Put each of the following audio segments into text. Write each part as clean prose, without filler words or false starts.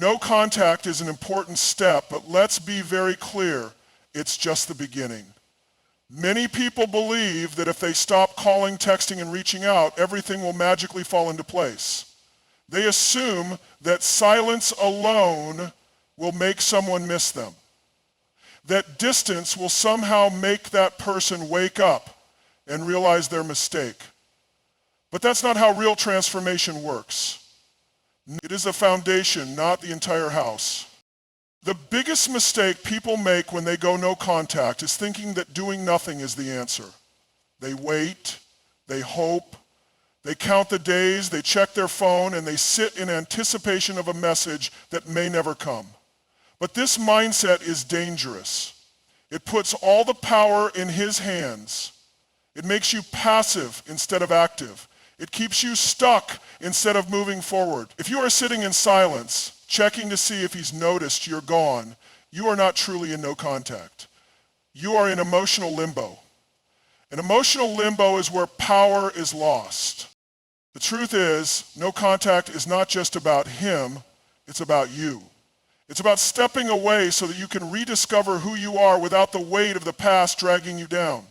No contact is an important step, but let's be very clear, it's just the beginning. Many people believe that if they stop calling, texting, and reaching out, everything will magically fall into place. They assume that silence alone will make someone miss them. That distance will somehow make that person wake up and realize their mistake. But that's not how real transformation works. It is a foundation, not the entire house. The biggest mistake people make when they go no contact is thinking that doing nothing is the answer. They wait, they hope, they count the days, they check their phone, and they sit in anticipation of a message that may never come. But this mindset is dangerous. It puts all the power in his hands. It makes you passive instead of active. It keeps you stuck instead of moving forward. If you are sitting in silence, checking to see if he's noticed you're gone, you are not truly in no contact. You are in emotional limbo. And emotional limbo is where power is lost. The truth is, no contact is not just about him, it's about you. It's about stepping away so that you can rediscover who you are without the weight of the past dragging you down.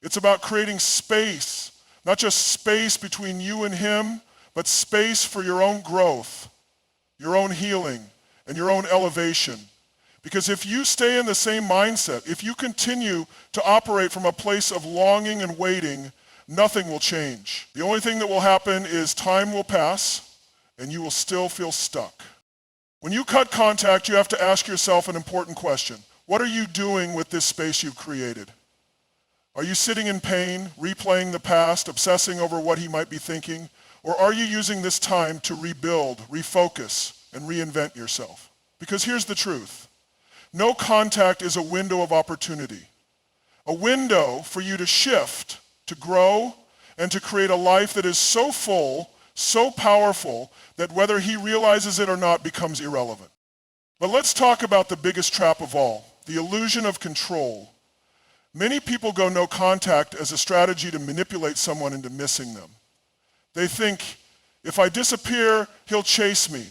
It's about creating space, not just space between you and him, but space for your own growth, your own healing, and your own elevation. Because if you stay in the same mindset, if you continue to operate from a place of longing and waiting, nothing will change. The only thing that will happen is time will pass and you will still feel stuck. When you cut contact, you have to ask yourself an important question. What are you doing with this space you've created? Are you sitting in pain, replaying the past, obsessing over what he might be thinking? Or are you using this time to rebuild, refocus, and reinvent yourself? Because here's the truth. No contact is a window of opportunity. A window for you to shift, to grow, and to create a life that is so full, so powerful, that whether he realizes it or not becomes irrelevant. But let's talk about the biggest trap of all, the illusion of control. Many people go no contact as a strategy to manipulate someone into missing them. They think, if I disappear, he'll chase me.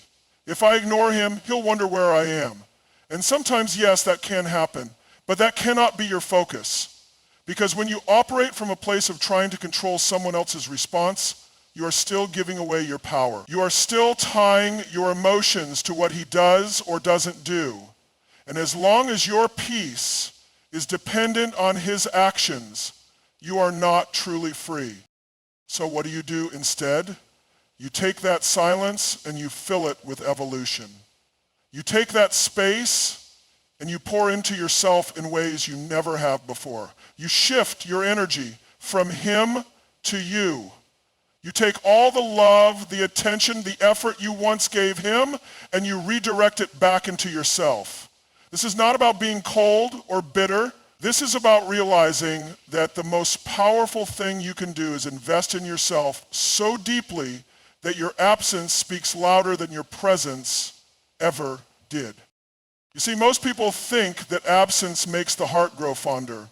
If I ignore him, he'll wonder where I am. And sometimes, yes, that can happen, but that cannot be your focus. Because when you operate from a place of trying to control someone else's response, you are still giving away your power. You are still tying your emotions to what he does or doesn't do. And as long as your peace is dependent on his actions, you are not truly free. So what do instead? You take that silence and you fill it with evolution. You take that space and you pour into yourself in ways you never have before. You shift your energy from him to you. You take all the love, the attention, the effort you once gave him, and you redirect it back into yourself. This is not about being cold or bitter. This is about realizing that the most powerful thing you can do is invest in yourself so deeply that your absence speaks louder than your presence ever did. You see, most people think that absence makes the heart grow fonder.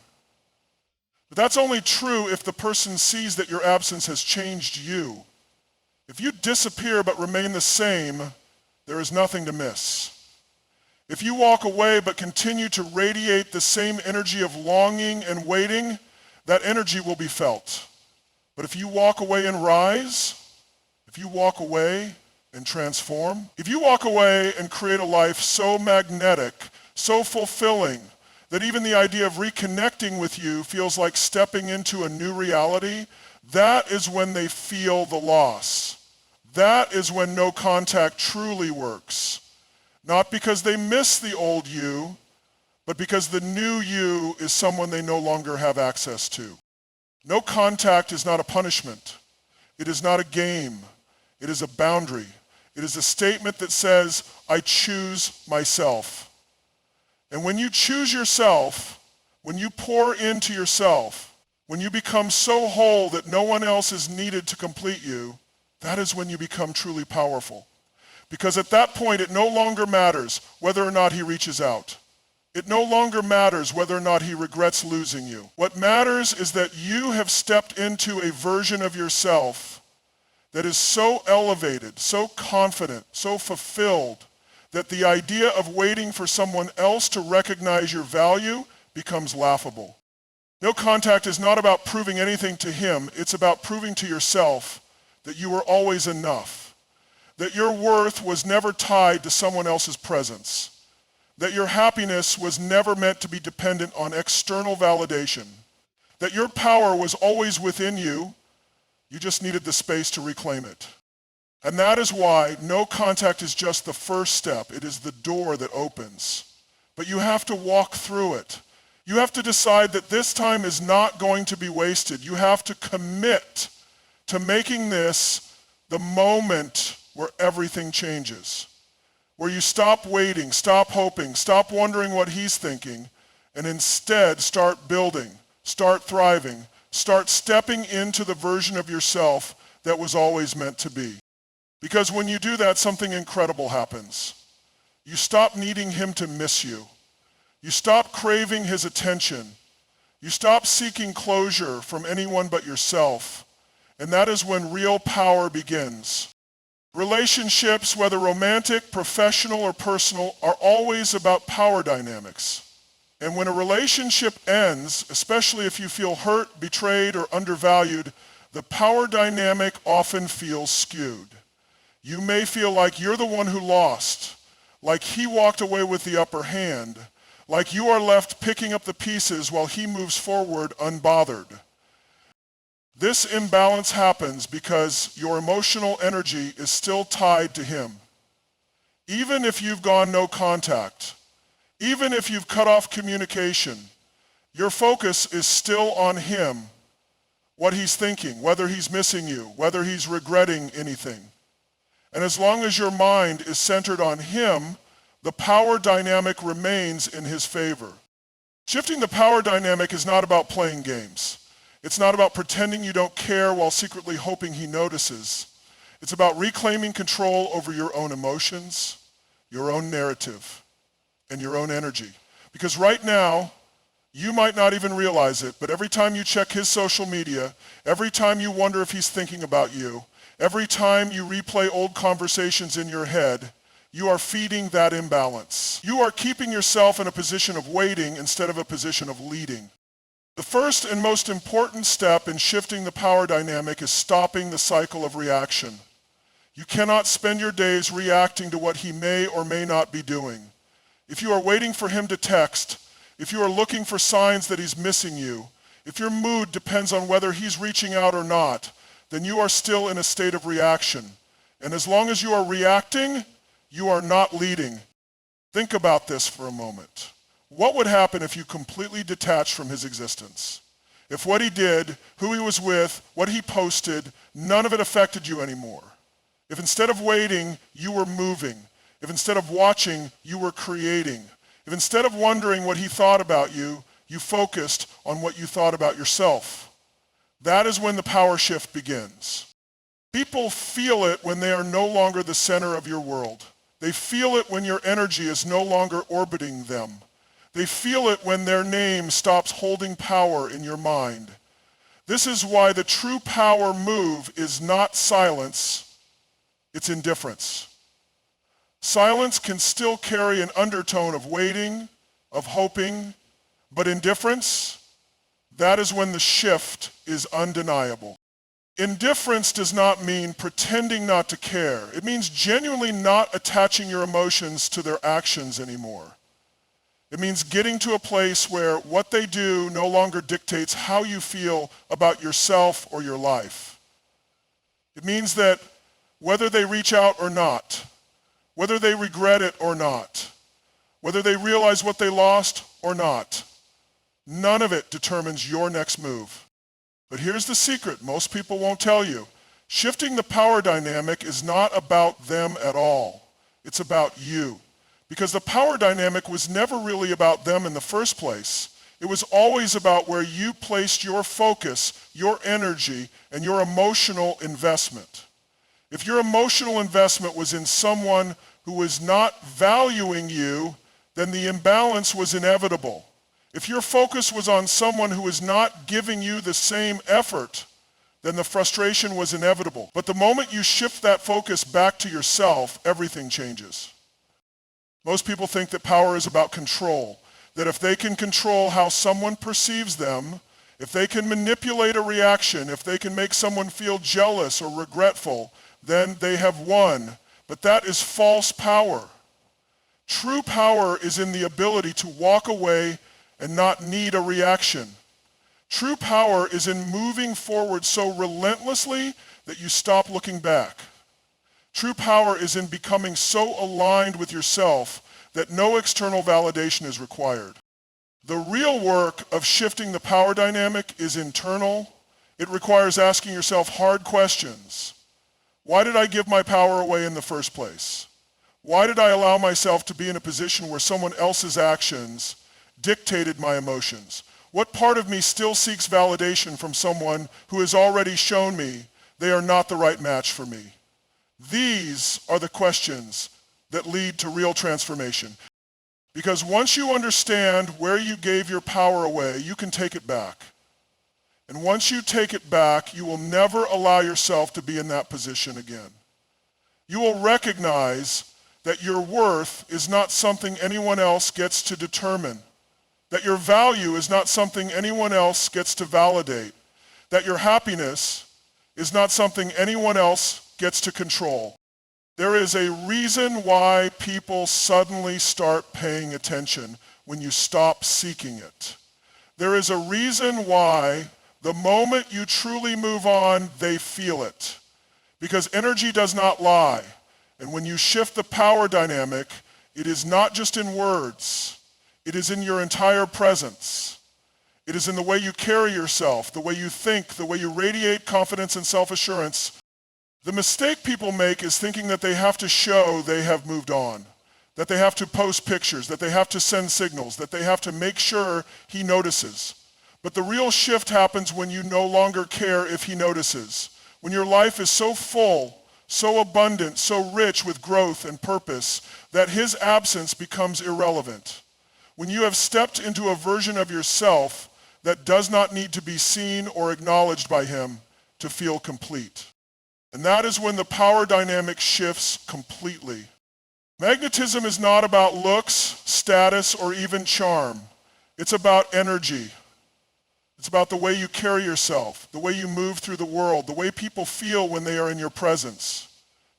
But that's only true if the person sees that your absence has changed you. If you disappear but remain the same, there is nothing to miss. If you walk away but continue to radiate the same energy of longing and waiting, that energy will be felt. But if you walk away and rise, if you walk away and transform, if you walk away and create a life so magnetic, so fulfilling, that even the idea of reconnecting with you feels like stepping into a new reality, that is when they feel the loss. That is when no contact truly works. Not because they miss the old you, but because the new you is someone they no longer have access to. No contact is not a punishment. It is not a game. It is a boundary. It is a statement that says, I choose myself. And when you choose yourself, when you pour into yourself, when you become so whole that no one else is needed to complete you, that is when you become truly powerful. Because at that point, it no longer matters whether or not he reaches out. It no longer matters whether or not he regrets losing you. What matters is that you have stepped into a version of yourself that is so elevated, so confident, so fulfilled, that the idea of waiting for someone else to recognize your value becomes laughable. No contact is not about proving anything to him. It's about proving to yourself that you were always enough, that your worth was never tied to someone else's presence, that your happiness was never meant to be dependent on external validation, that your power was always within you. You just needed the space to reclaim it. And that is why no contact is just the first step. It is the door that opens. But you have to walk through it. You have to decide that this time is not going to be wasted. You have to commit to making this the moment where everything changes, where you stop waiting, stop hoping, stop wondering what he's thinking, and instead start building, start thriving, start stepping into the version of yourself that was always meant to be. Because when you do that, something incredible happens. You stop needing him to miss you. You stop craving his attention. You stop seeking closure from anyone but yourself. And that is when real power begins. Relationships, whether romantic, professional, or personal, are always about power dynamics. And when a relationship ends, especially if you feel hurt, betrayed, or undervalued, the power dynamic often feels skewed. You may feel like you're the one who lost, like he walked away with the upper hand, like you are left picking up the pieces while he moves forward unbothered. This imbalance happens because your emotional energy is still tied to him. Even if you've gone no contact, even if you've cut off communication, your focus is still on him, what he's thinking, whether he's missing you, whether he's regretting anything. And as long as your mind is centered on him, the power dynamic remains in his favor. Shifting the power dynamic is not about playing games. It's not about pretending you don't care while secretly hoping he notices. It's about reclaiming control over your own emotions, your own narrative, and your own energy. Because right now, you might not even realize it, but every time you check his social media, every time you wonder if he's thinking about you, every time you replay old conversations in your head, you are feeding that imbalance. You are keeping yourself in a position of waiting instead of a position of leading. The first and most important step in shifting the power dynamic is stopping the cycle of reaction. You cannot spend your days reacting to what he may or may not be doing. If you are waiting for him to text, if you are looking for signs that he's missing you, if your mood depends on whether he's reaching out or not, then you are still in a state of reaction. And as long as you are reacting, you are not leading. Think about this for a moment. What would happen if you completely detached from his existence? If what he did, who he was with, what he posted, none of it affected you anymore? If instead of waiting, you were moving? If instead of watching, you were creating? If instead of wondering what he thought about you, you focused on what you thought about yourself? That is when the power shift begins. People feel it when they are no longer the center of your world. They feel it when your energy is no longer orbiting them. They feel it when their name stops holding power in your mind. This is why the true power move is not silence, it's indifference. Silence can still carry an undertone of waiting, of hoping, but indifference, that is when the shift is undeniable. Indifference does not mean pretending not to care. It means genuinely not attaching your emotions to their actions anymore. It means getting to a place where what they do no longer dictates how you feel about yourself or your life. It means that whether they reach out or not, whether they regret it or not, whether they realize what they lost or not, none of it determines your next move. But here's the secret most people won't tell you. Shifting the power dynamic is not about them at all. It's about you. Because the power dynamic was never really about them in the first place. It was always about where you placed your focus, your energy, and your emotional investment. If your emotional investment was in someone who was not valuing you, then the imbalance was inevitable. If your focus was on someone who was not giving you the same effort, then the frustration was inevitable. But the moment you shift that focus back to yourself, everything changes. Most people think that power is about control, that if they can control how someone perceives them, if they can manipulate a reaction, if they can make someone feel jealous or regretful, then they have won. But that is false power. True power is in the ability to walk away and not need a reaction. True power is in moving forward so relentlessly that you stop looking back. True power is in becoming so aligned with yourself that no external validation is required. The real work of shifting the power dynamic is internal. It requires asking yourself hard questions. Why did I give my power away in the first place? Why did I allow myself to be in a position where someone else's actions dictated my emotions? What part of me still seeks validation from someone who has already shown me they are not the right match for me? These are the questions that lead to real transformation. Because once you understand where you gave your power away, you can take it back. And once you take it back, you will never allow yourself to be in that position again. You will recognize that your worth is not something anyone else gets to determine, that your value is not something anyone else gets to validate, that your happiness is not something anyone else gets to control. There is a reason why people suddenly start paying attention when you stop seeking it. There is a reason why the moment you truly move on, they feel it. Because energy does not lie. And when you shift the power dynamic, it is not just in words. It is in your entire presence. It is in the way you carry yourself, the way you think, the way you radiate confidence and self-assurance. The mistake people make is thinking that they have to show they have moved on, that they have to post pictures, that they have to send signals, that they have to make sure he notices. But the real shift happens when you no longer care if he notices. When your life is so full, so abundant, so rich with growth and purpose that his absence becomes irrelevant. When you have stepped into a version of yourself that does not need to be seen or acknowledged by him to feel complete. And that is when the power dynamic shifts completely. Magnetism is not about looks, status, or even charm. It's about energy. It's about the way you carry yourself, the way you move through the world, the way people feel when they are in your presence.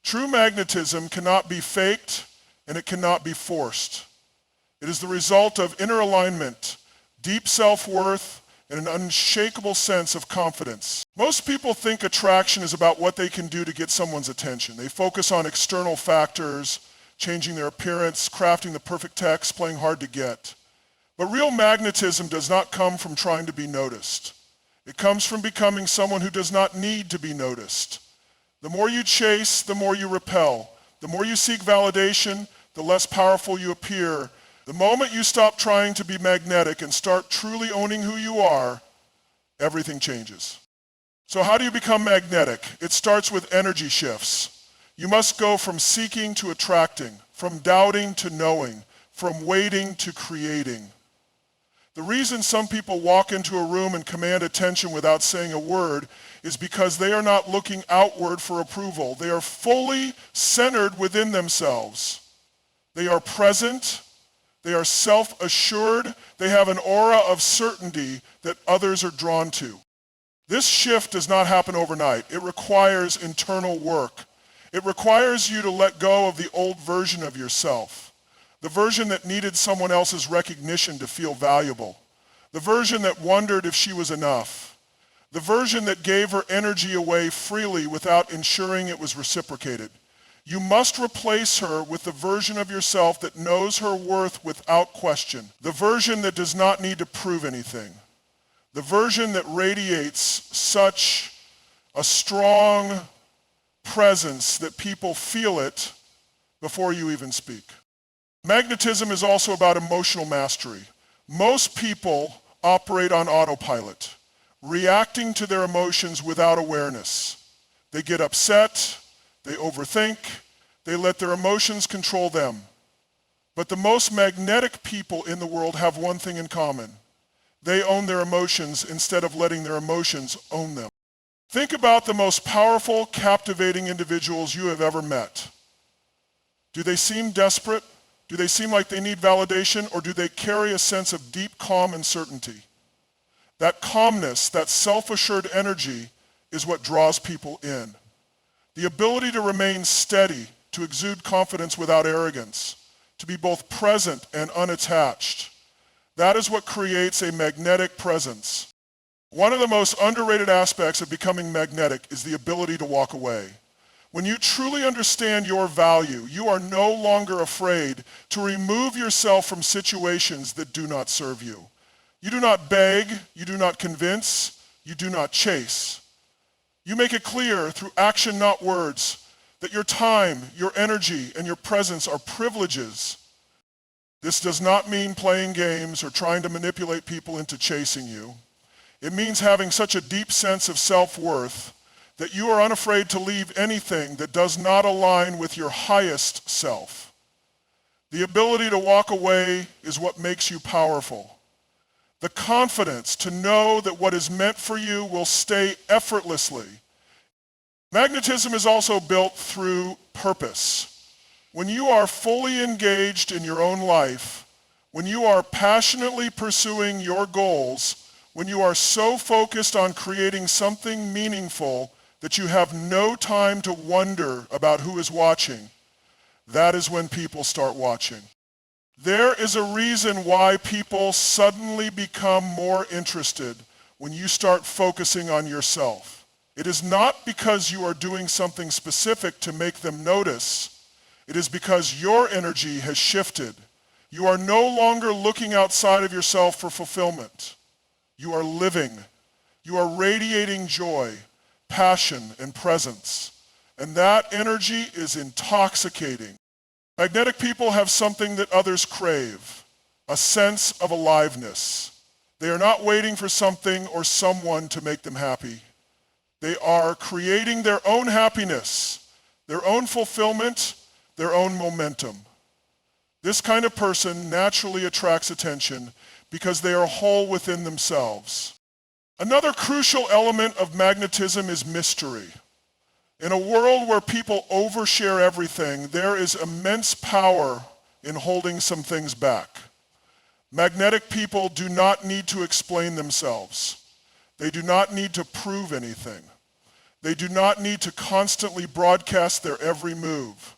True magnetism cannot be faked, and it cannot be forced. It is the result of inner alignment, deep self-worth, and an unshakable sense of confidence. Most people think attraction is about what they can do to get someone's attention. They focus on external factors, changing their appearance, crafting the perfect text, playing hard to get. But real magnetism does not come from trying to be noticed. It comes from becoming someone who does not need to be noticed. The more you chase, the more you repel. The more you seek validation, the less powerful you appear. The moment you stop trying to be magnetic and start truly owning who you are, everything changes. So how do you become magnetic? It starts with energy shifts. You must go from seeking to attracting, from doubting to knowing, from waiting to creating. The reason some people walk into a room and command attention without saying a word is because they are not looking outward for approval. They are fully centered within themselves. They are present. They are self-assured. They have an aura of certainty that others are drawn to. This shift does not happen overnight. It requires internal work. It requires you to let go of the old version of yourself, the version that needed someone else's recognition to feel valuable, the version that wondered if she was enough, the version that gave her energy away freely without ensuring it was reciprocated. You must replace her with the version of yourself that knows her worth without question, the version that does not need to prove anything, the version that radiates such a strong presence that people feel it before you even speak. Magnetism is also about emotional mastery. Most people operate on autopilot, reacting to their emotions without awareness. They get upset, they overthink, they let their emotions control them. But the most magnetic people in the world have one thing in common. They own their emotions instead of letting their emotions own them. Think about the most powerful, captivating individuals you have ever met. Do they seem desperate? Do they seem like they need validation, or do they carry a sense of deep calm and certainty? That calmness, that self-assured energy is what draws people in. The ability to remain steady, to exude confidence without arrogance, to be both present and unattached. That is what creates a magnetic presence. One of the most underrated aspects of becoming magnetic is the ability to walk away. When you truly understand your value, you are no longer afraid to remove yourself from situations that do not serve you. You do not beg, you do not convince, you do not chase. You make it clear through action, not words, that your time, your energy, and your presence are privileges. This does not mean playing games or trying to manipulate people into chasing you. It means having such a deep sense of self-worth that you are unafraid to leave anything that does not align with your highest self. The ability to walk away is what makes you powerful. The confidence to know that what is meant for you will stay effortlessly. Magnetism is also built through purpose. When you are fully engaged in your own life, when you are passionately pursuing your goals, when you are so focused on creating something meaningful that you have no time to wonder about who is watching, that is when people start watching. There is a reason why people suddenly become more interested when you start focusing on yourself. It is not because you are doing something specific to make them notice. It is because your energy has shifted. You are no longer looking outside of yourself for fulfillment. You are living. You are radiating joy, passion, and presence. And that energy is intoxicating. Magnetic people have something that others crave, a sense of aliveness. They are not waiting for something or someone to make them happy. They are creating their own happiness, their own fulfillment, their own momentum. This kind of person naturally attracts attention because they are whole within themselves. Another crucial element of magnetism is mystery. In a world where people overshare everything, there is immense power in holding some things back. Magnetic people do not need to explain themselves. They do not need to prove anything. They do not need to constantly broadcast their every move.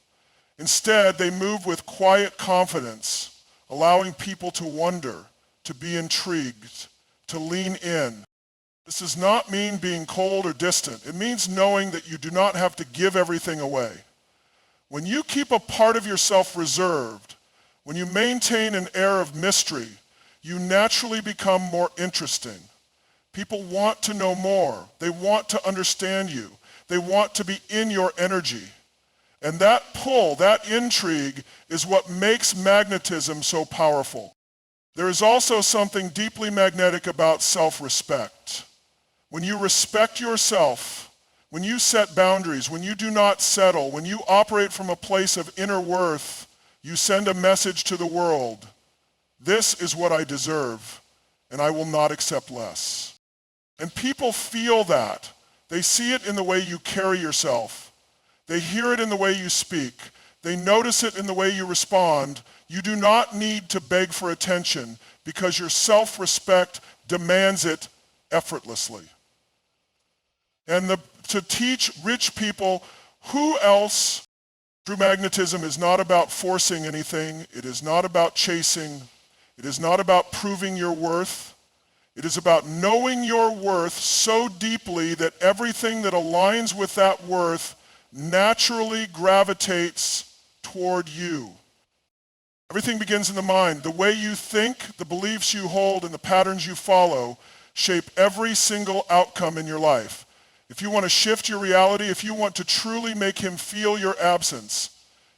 Instead, they move with quiet confidence, allowing people to wonder, to be intrigued, to lean in. This does not mean being cold or distant. It means knowing that you do not have to give everything away. When you keep a part of yourself reserved, when you maintain an air of mystery, you naturally become more interesting. People want to know more. They want to understand you. They want to be in your energy. And that pull, that intrigue, is what makes magnetism so powerful. There is also something deeply magnetic about self-respect. When you respect yourself, when you set boundaries, when you do not settle, when you operate from a place of inner worth, you send a message to the world. This is what I deserve, and I will not accept less. And people feel that. They see it in the way you carry yourself. They hear it in the way you speak. They notice it in the way you respond. You do not need to beg for attention because your self-respect demands it effortlessly. And to teach rich people who else through magnetism is not about forcing anything. It is not about chasing. It is not about proving your worth. It is about knowing your worth so deeply that everything that aligns with that worth naturally gravitates toward you. Everything begins in the mind. The way you think, the beliefs you hold, and the patterns you follow shape every single outcome in your life. If you want to shift your reality, if you want to truly make him feel your absence,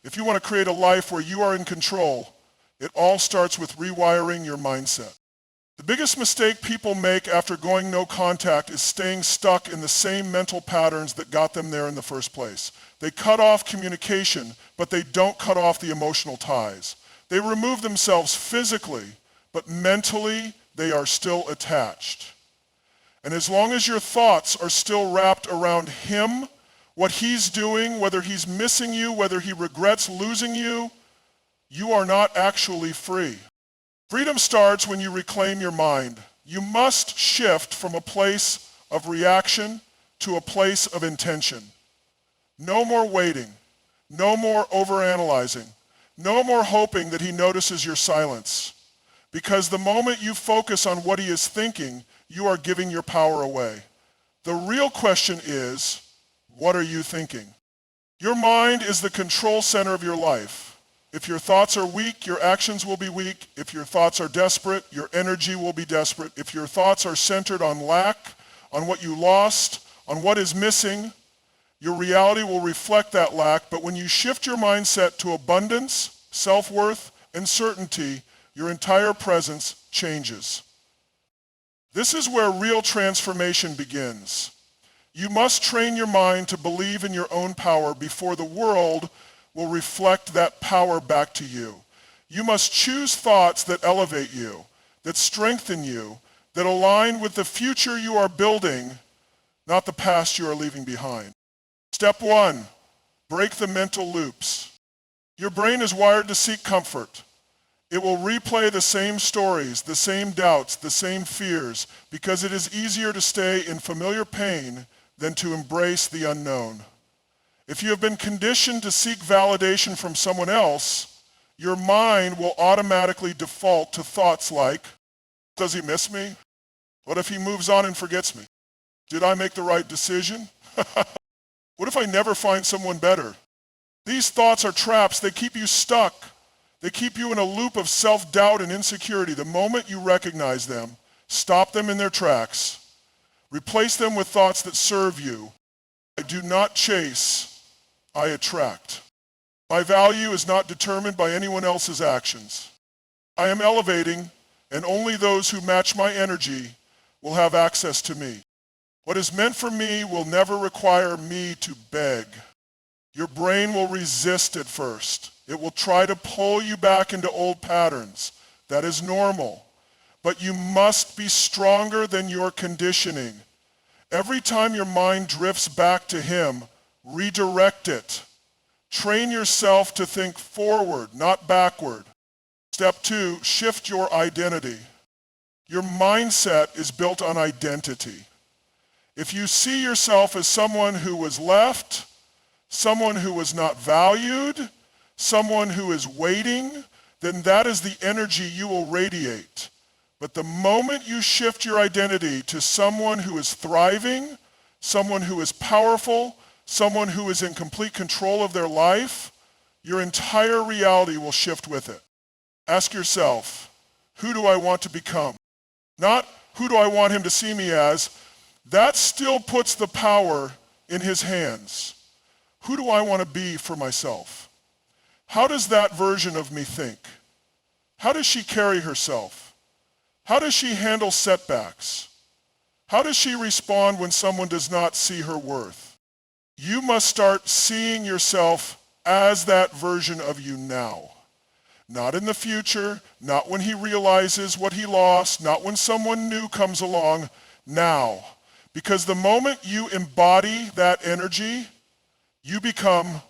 if you want to create a life where you are in control, it all starts with rewiring your mindset. The biggest mistake people make after going no contact is staying stuck in the same mental patterns that got them there in the first place. They cut off communication, but they don't cut off the emotional ties. They remove themselves physically, but mentally they are still attached. And as long as your thoughts are still wrapped around him, what he's doing, whether he's missing you, whether he regrets losing you, you are not actually free. Freedom starts when you reclaim your mind. You must shift from a place of reaction to a place of intention. No more waiting. No more overanalyzing. No more hoping that he notices your silence. Because the moment you focus on what he is thinking, you are giving your power away. The real question is, what are you thinking? Your mind is the control center of your life. If your thoughts are weak, your actions will be weak. If your thoughts are desperate, your energy will be desperate. If your thoughts are centered on lack, on what you lost, on what is missing, your reality will reflect that lack. But when you shift your mindset to abundance, self-worth, and certainty, your entire presence changes. This is where real transformation begins. You must train your mind to believe in your own power before the world will reflect that power back to you. You must choose thoughts that elevate you, that strengthen you, that align with the future you are building, not the past you are leaving behind. Step 1, break the mental loops. Your brain is wired to seek comfort. It will replay the same stories, the same doubts, the same fears, because it is easier to stay in familiar pain than to embrace the unknown. If you have been conditioned to seek validation from someone else, your mind will automatically default to thoughts like, does he miss me? What if he moves on and forgets me? Did I make the right decision? What if I never find someone better? These thoughts are traps. They keep you stuck. They keep you in a loop of self-doubt and insecurity. The moment you recognize them, stop them in their tracks. Replace them with thoughts that serve you. I do not chase, I attract. My value is not determined by anyone else's actions. I am elevating, and only those who match my energy will have access to me. What is meant for me will never require me to beg. Your brain will resist at first. It will try to pull you back into old patterns. That is normal. But you must be stronger than your conditioning. Every time your mind drifts back to him, redirect it. Train yourself to think forward, not backward. Step 2, shift your identity. Your mindset is built on identity. If you see yourself as someone who was left, someone who was not valued, someone who is waiting, then that is the energy you will radiate. But the moment you shift your identity to someone who is thriving, someone who is powerful, someone who is in complete control of their life, your entire reality will shift with it. Ask yourself, who do I want to become? Not who do I want him to see me as. That still puts the power in his hands. Who do I want to be for myself? How does that version of me think? How does she carry herself? How does she handle setbacks? How does she respond when someone does not see her worth? You must start seeing yourself as that version of you now. Not in the future, not when he realizes what he lost, not when someone new comes along, now. Because the moment you embody that energy, you become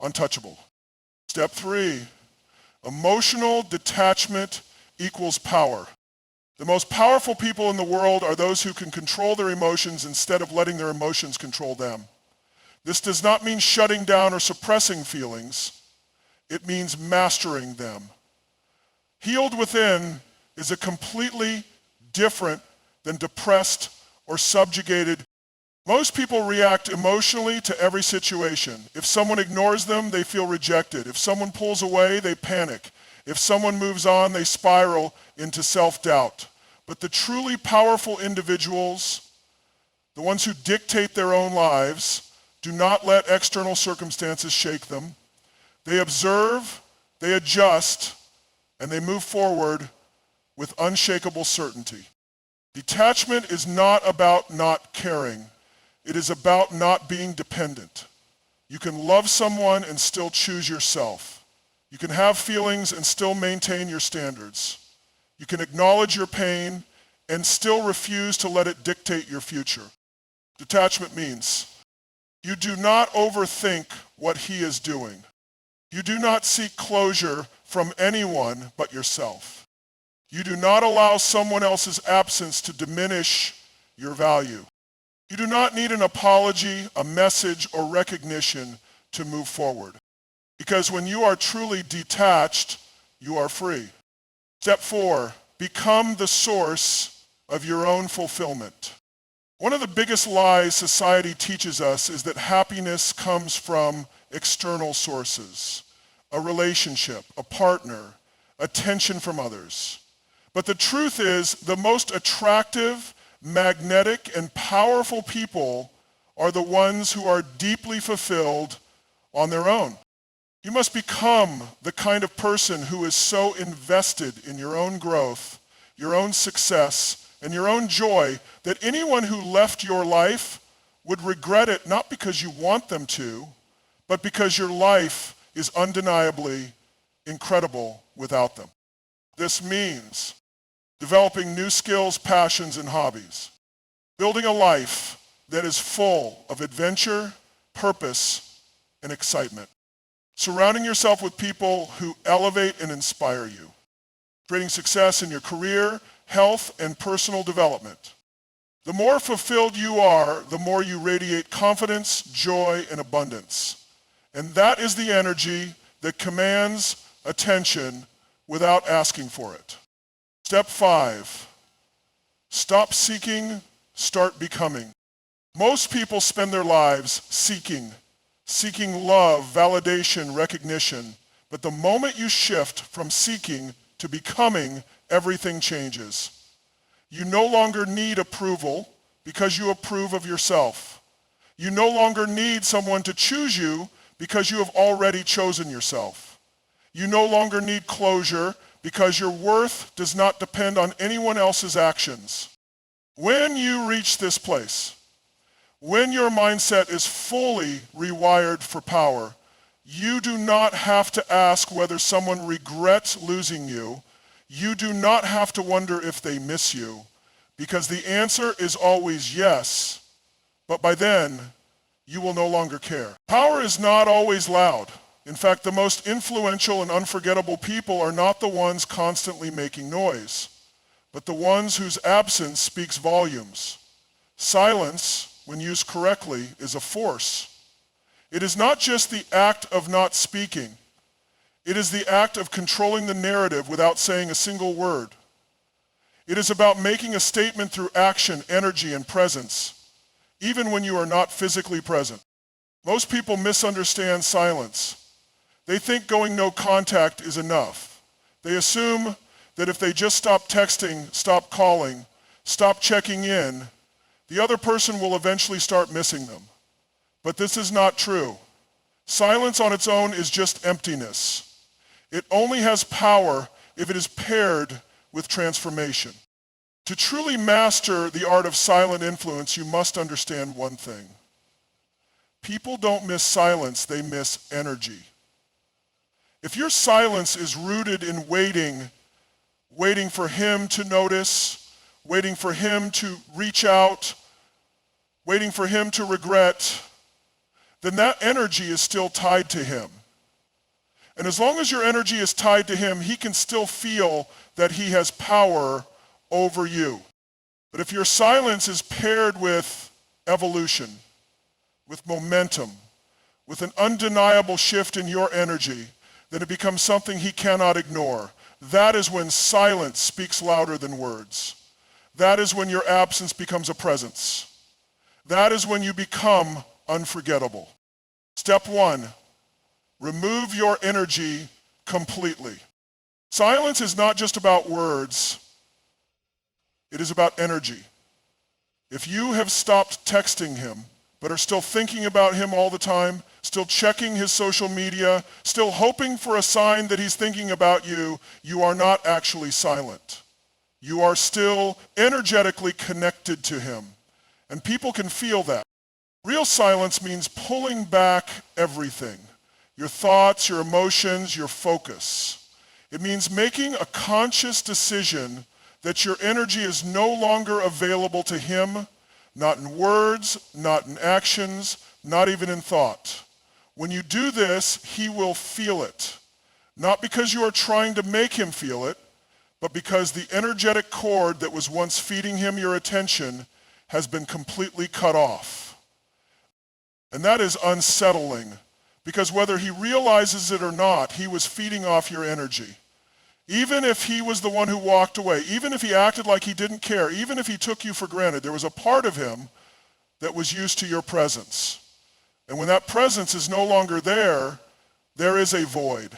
untouchable. Step 3, emotional detachment equals power. The most powerful people in the world are those who can control their emotions instead of letting their emotions control them. This does not mean shutting down or suppressing feelings. It means mastering them. Healed within is a completely different than depressed or subjugated. Most people react emotionally to every situation. If someone ignores them, they feel rejected. If someone pulls away, they panic. If someone moves on, they spiral into self-doubt. But the truly powerful individuals, the ones who dictate their own lives, do not let external circumstances shake them. They observe, they adjust, and they move forward with unshakable certainty. Detachment is not about not caring. It is about not being dependent. You can love someone and still choose yourself. You can have feelings and still maintain your standards. You can acknowledge your pain and still refuse to let it dictate your future. Detachment means you do not overthink what he is doing. You do not seek closure from anyone but yourself. You do not allow someone else's absence to diminish your value. You do not need an apology, a message, or recognition to move forward. Because when you are truly detached, you are free. Step 4, become the source of your own fulfillment. One of the biggest lies society teaches us is that happiness comes from external sources, a relationship, a partner, attention from others. But the truth is, the most attractive, magnetic, and powerful people are the ones who are deeply fulfilled on their own. You must become the kind of person who is so invested in your own growth, your own success, and your own joy that anyone who left your life would regret it not because you want them to, but because your life is undeniably incredible without them. This means developing new skills, passions, and hobbies, building a life that is full of adventure, purpose, and excitement, surrounding yourself with people who elevate and inspire you, creating success in your career, health, and personal development. The more fulfilled you are, the more you radiate confidence, joy, and abundance. And that is the energy that commands attention without asking for it. Step 5, stop seeking, start becoming. Most people spend their lives seeking love, validation, recognition. But the moment you shift from seeking to becoming, everything changes. You no longer need approval because you approve of yourself. You no longer need someone to choose you because you have already chosen yourself. You no longer need closure because your worth does not depend on anyone else's actions. When you reach this place, when your mindset is fully rewired for power, you do not have to ask whether someone regrets losing you. You do not have to wonder if they miss you, because the answer is always yes, but by then, you will no longer care. Power is not always loud. In fact, the most influential and unforgettable people are not the ones constantly making noise, but the ones whose absence speaks volumes. Silence, when used correctly, is a force. It is not just the act of not speaking. It is the act of controlling the narrative without saying a single word. It is about making a statement through action, energy, and presence, even when you are not physically present. Most people misunderstand silence. They think going no contact is enough. They assume that if they just stop texting, stop calling, stop checking in, the other person will eventually start missing them. But this is not true. Silence on its own is just emptiness. It only has power if it is paired with transformation. To truly master the art of silent influence, you must understand one thing. People don't miss silence, they miss energy. If your silence is rooted in waiting for him to notice, waiting for him to reach out, waiting for him to regret, then that energy is still tied to him. And as long as your energy is tied to him, he can still feel that he has power over you. But if your silence is paired with evolution, with momentum, with an undeniable shift in your energy, then it becomes something he cannot ignore. That is when silence speaks louder than words. That is when your absence becomes a presence. That is when you become unforgettable. Step 1, remove your energy completely. Silence is not just about words, it is about energy. If you have stopped texting him, but are still thinking about him all the time, still checking his social media, still hoping for a sign that he's thinking about you, you are not actually silent. You are still energetically connected to him. And people can feel that. Real silence means pulling back everything. Your thoughts, your emotions, your focus. It means making a conscious decision that your energy is no longer available to him, not in words, not in actions, not even in thought. When you do this, he will feel it. Not because you are trying to make him feel it, but because the energetic cord that was once feeding him your attention has been completely cut off. And that is unsettling, because whether he realizes it or not, he was feeding off your energy. Even if he was the one who walked away, even if he acted like he didn't care, even if he took you for granted, there was a part of him that was used to your presence. And when that presence is no longer there, there is a void.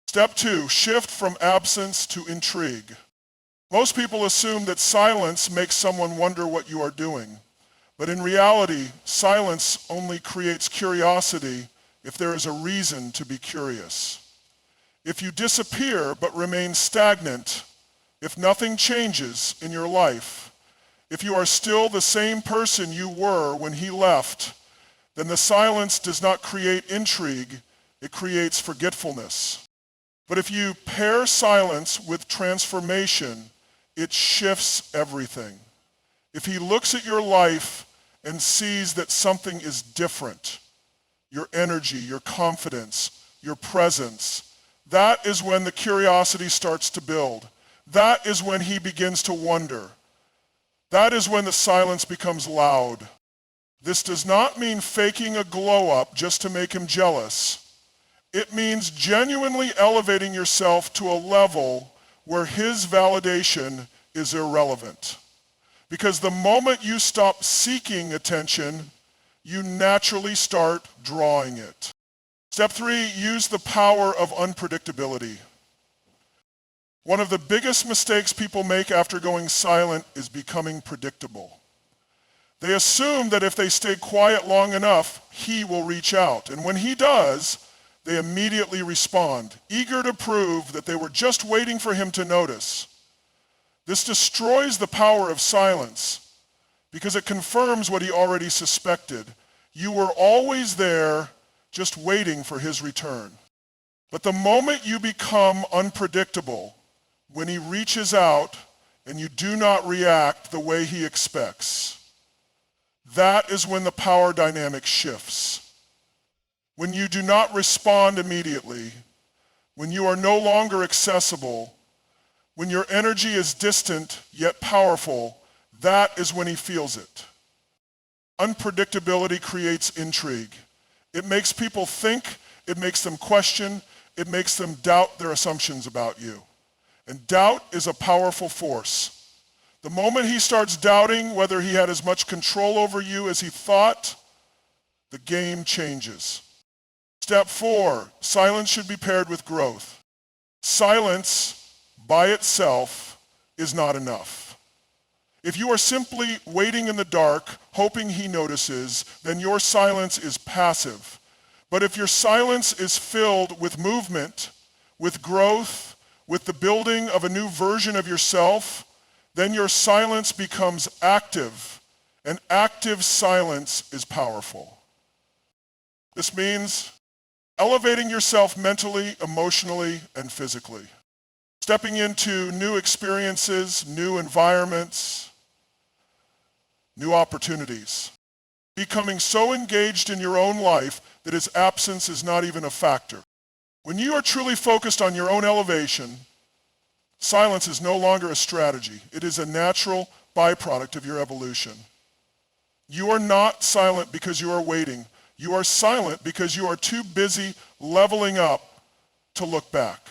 Step 2, shift from absence to intrigue. Most people assume that silence makes someone wonder what you are doing. But in reality, silence only creates curiosity if there is a reason to be curious. If you disappear but remain stagnant, if nothing changes in your life, if you are still the same person you were when he left, then the silence does not create intrigue, it creates forgetfulness. But if you pair silence with transformation, it shifts everything. If he looks at your life and sees that something is different, your energy, your confidence, your presence, that is when the curiosity starts to build. That is when he begins to wonder. That is when the silence becomes loud. This does not mean faking a glow up just to make him jealous. It means genuinely elevating yourself to a level where his validation is irrelevant. Because the moment you stop seeking attention, you naturally start drawing it. Step 3, use the power of unpredictability. One of the biggest mistakes people make after going silent is becoming predictable. They assume that if they stay quiet long enough, he will reach out. And when he does, they immediately respond, eager to prove that they were just waiting for him to notice. This destroys the power of silence because it confirms what he already suspected. You were always there, just waiting for his return. But the moment you become unpredictable, when he reaches out and you do not react the way he expects, that is when the power dynamic shifts. When you do not respond immediately, when you are no longer accessible, when your energy is distant yet powerful, that is when he feels it. Unpredictability creates intrigue. It makes people think, it makes them question, it makes them doubt their assumptions about you. And doubt is a powerful force. The moment he starts doubting whether he had as much control over you as he thought, the game changes. Step 4, silence should be paired with growth. Silence by itself is not enough. If you are simply waiting in the dark, hoping he notices, then your silence is passive. But if your silence is filled with movement, with growth, with the building of a new version of yourself, then your silence becomes active, and active silence is powerful. This means elevating yourself mentally, emotionally, and physically. Stepping into new experiences, new environments, new opportunities. Becoming so engaged in your own life that his absence is not even a factor. When you are truly focused on your own elevation, silence is no longer a strategy. It is a natural byproduct of your evolution. You are not silent because you are waiting. You are silent because you are too busy leveling up to look back.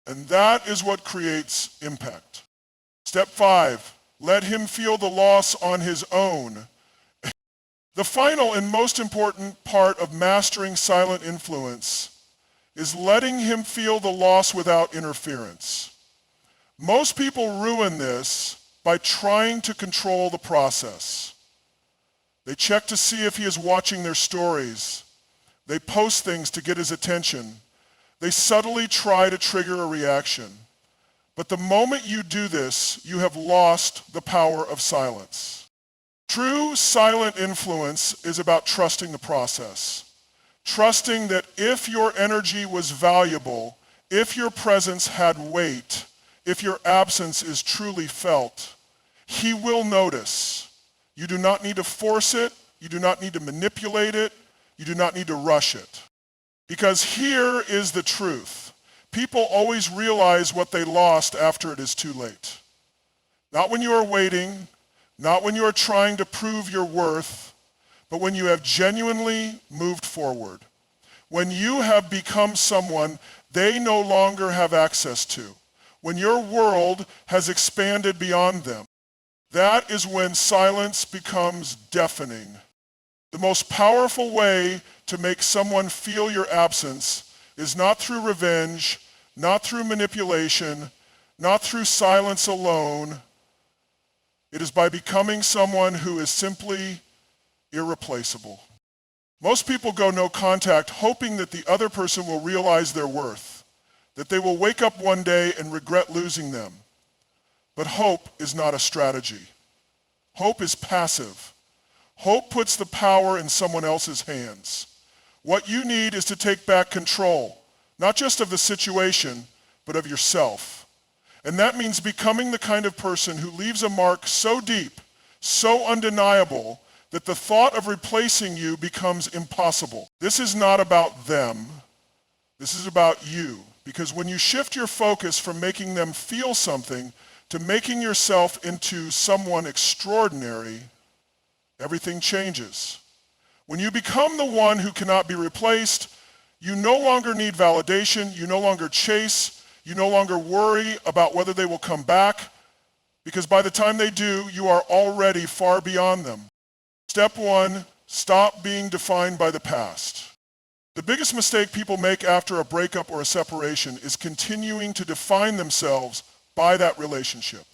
And that is what creates impact. Step 5, let him feel the loss on his own. The final and most important part of mastering silent influence is letting him feel the loss without interference. Most people ruin this by trying to control the process. They check to see if he is watching their stories. They post things to get his attention. They subtly try to trigger a reaction. But the moment you do this, you have lost the power of silence. True silent influence is about trusting the process. Trusting that if your energy was valuable, if your presence had weight, if your absence is truly felt, he will notice. You do not need to force it. You do not need to manipulate it. You do not need to rush it. Because here is the truth. People always realize what they lost after it is too late. Not when you are waiting, not when you are trying to prove your worth, but when you have genuinely moved forward. When you have become someone they no longer have access to. When your world has expanded beyond them. That is when silence becomes deafening. The most powerful way to make someone feel your absence is not through revenge, not through manipulation, not through silence alone. It is by becoming someone who is simply irreplaceable. Most people go no contact hoping that the other person will realize their worth, that they will wake up one day and regret losing them. But hope is not a strategy. Hope is passive. Hope puts the power in someone else's hands. What you need is to take back control, not just of the situation, but of yourself. And that means becoming the kind of person who leaves a mark so deep, so undeniable, that the thought of replacing you becomes impossible. This is not about them. This is about you. Because when you shift your focus from making them feel something to making yourself into someone extraordinary, everything changes. When you become the one who cannot be replaced, you no longer need validation, you no longer chase, you no longer worry about whether they will come back, because by the time they do, you are already far beyond them. Step one, stop being defined by the past. The biggest mistake people make after a breakup or a separation is continuing to define themselves by that relationship.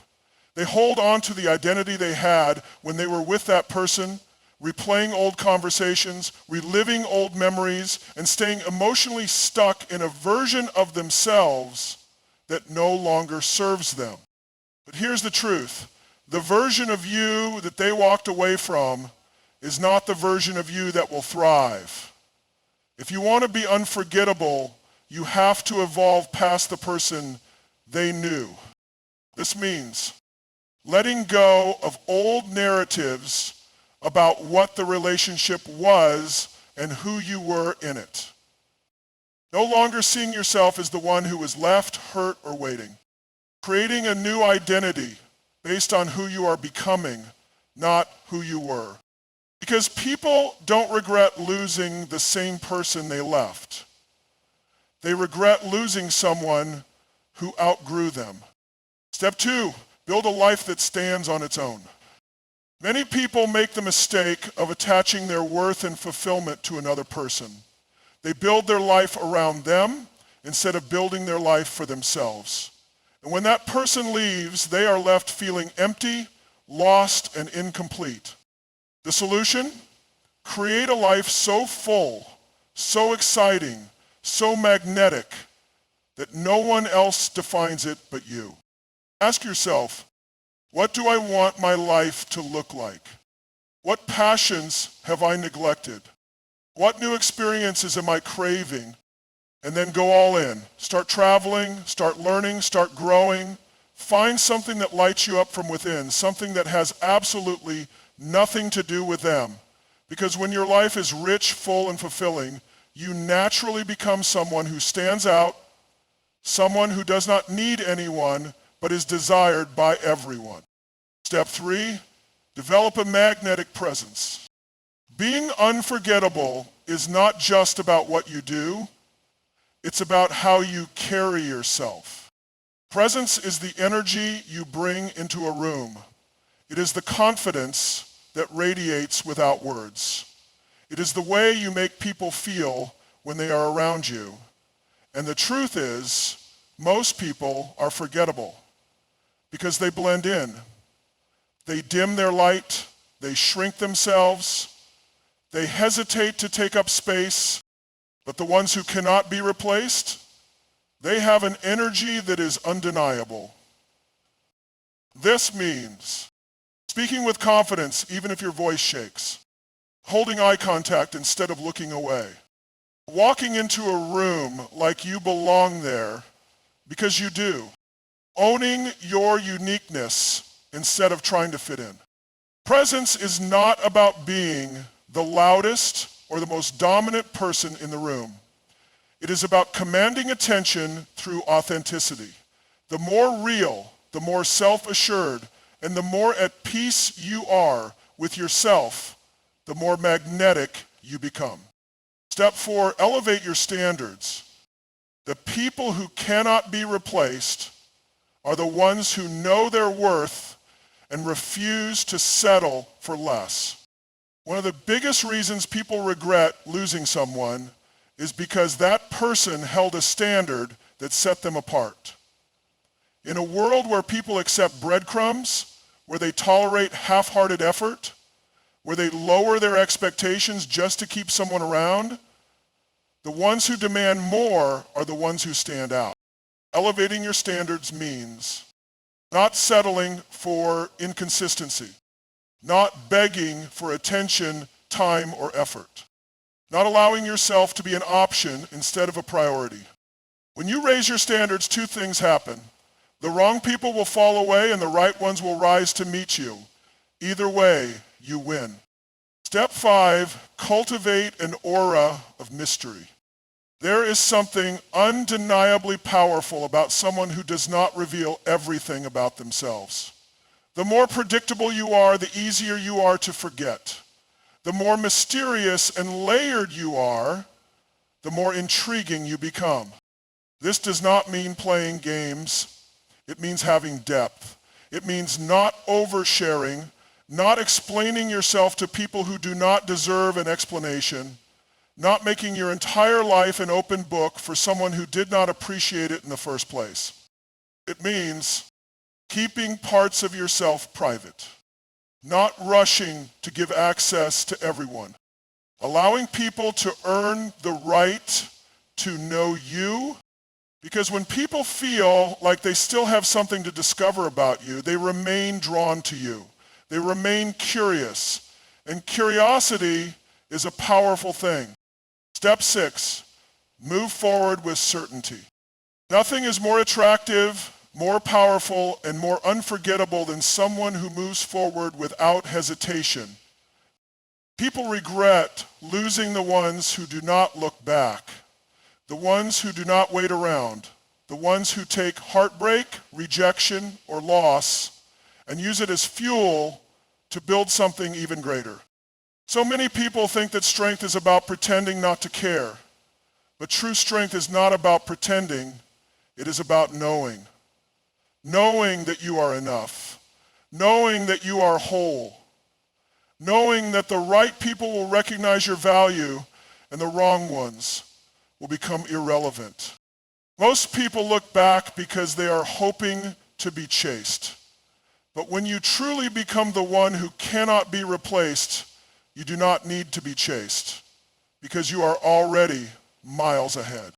They hold on to the identity they had when they were with that person, replaying old conversations, reliving old memories, and staying emotionally stuck in a version of themselves that no longer serves them. But here's the truth. The version of you that they walked away from is not the version of you that will thrive. If you want to be unforgettable, you have to evolve past the person they knew. This means letting go of old narratives about what the relationship was and who you were in it. No longer seeing yourself as the one who was left, hurt, or waiting. Creating a new identity based on who you are becoming, not who you were. Because people don't regret losing the same person they left. They regret losing someone who outgrew them. Step two, build a life that stands on its own. Many people make the mistake of attaching their worth and fulfillment to another person. They build their life around them instead of building their life for themselves. And when that person leaves, they are left feeling empty, lost, and incomplete. The solution? Create a life so full, so exciting, so magnetic that no one else defines it but you. Ask yourself, what do I want my life to look like? What passions have I neglected? What new experiences am I craving? And then go all in. Start traveling, start learning, start growing. Find something that lights you up from within, something that has absolutely nothing to do with them. Because when your life is rich, full, and fulfilling, you naturally become someone who stands out, someone who does not need anyone, but is desired by everyone. Step three, develop a magnetic presence. Being unforgettable is not just about what you do, it's about how you carry yourself. Presence is the energy you bring into a room. It is the confidence that radiates without words. It is the way you make people feel when they are around you. And the truth is, most people are forgettable because they blend in. They dim their light, they shrink themselves, they hesitate to take up space, but the ones who cannot be replaced, they have an energy that is undeniable. This means speaking with confidence even if your voice shakes, holding eye contact instead of looking away, walking into a room like you belong there because you do, owning your uniqueness instead of trying to fit in. Presence is not about being the loudest or the most dominant person in the room. It is about commanding attention through authenticity. The more real, the more self-assured, and the more at peace you are with yourself, the more magnetic you become. Step 4, elevate your standards. The people who cannot be replaced are the ones who know their worth and refuse to settle for less. One of the biggest reasons people regret losing someone is because that person held a standard that set them apart. In a world where people accept breadcrumbs, where they tolerate half-hearted effort, where they lower their expectations just to keep someone around, the ones who demand more are the ones who stand out. Elevating your standards means not settling for inconsistency, not begging for attention, time, or effort, not allowing yourself to be an option instead of a priority. When you raise your standards, two things happen. The wrong people will fall away and the right ones will rise to meet you. Either way, you win. Step 5, cultivate an aura of mystery. There is something undeniably powerful about someone who does not reveal everything about themselves. The more predictable you are, the easier you are to forget. The more mysterious and layered you are, the more intriguing you become. This does not mean playing games. It means having depth. It means not oversharing, not explaining yourself to people who do not deserve an explanation, not making your entire life an open book for someone who did not appreciate it in the first place. It means keeping parts of yourself private, not rushing to give access to everyone, allowing people to earn the right to know you. Because when people feel like they still have something to discover about you, they remain drawn to you. They remain curious. And curiosity is a powerful thing. Step 6, move forward with certainty. Nothing is more attractive, more powerful, and more unforgettable than someone who moves forward without hesitation. People regret losing the ones who do not look back. The ones who do not wait around, the ones who take heartbreak, rejection, or loss and use it as fuel to build something even greater. So many people think that strength is about pretending not to care, but true strength is not about pretending, it is about knowing. Knowing that you are enough, knowing that you are whole, knowing that the right people will recognize your value and the wrong ones will become irrelevant. Most people look back because they are hoping to be chased. But when you truly become the one who cannot be replaced, you do not need to be chased because you are already miles ahead.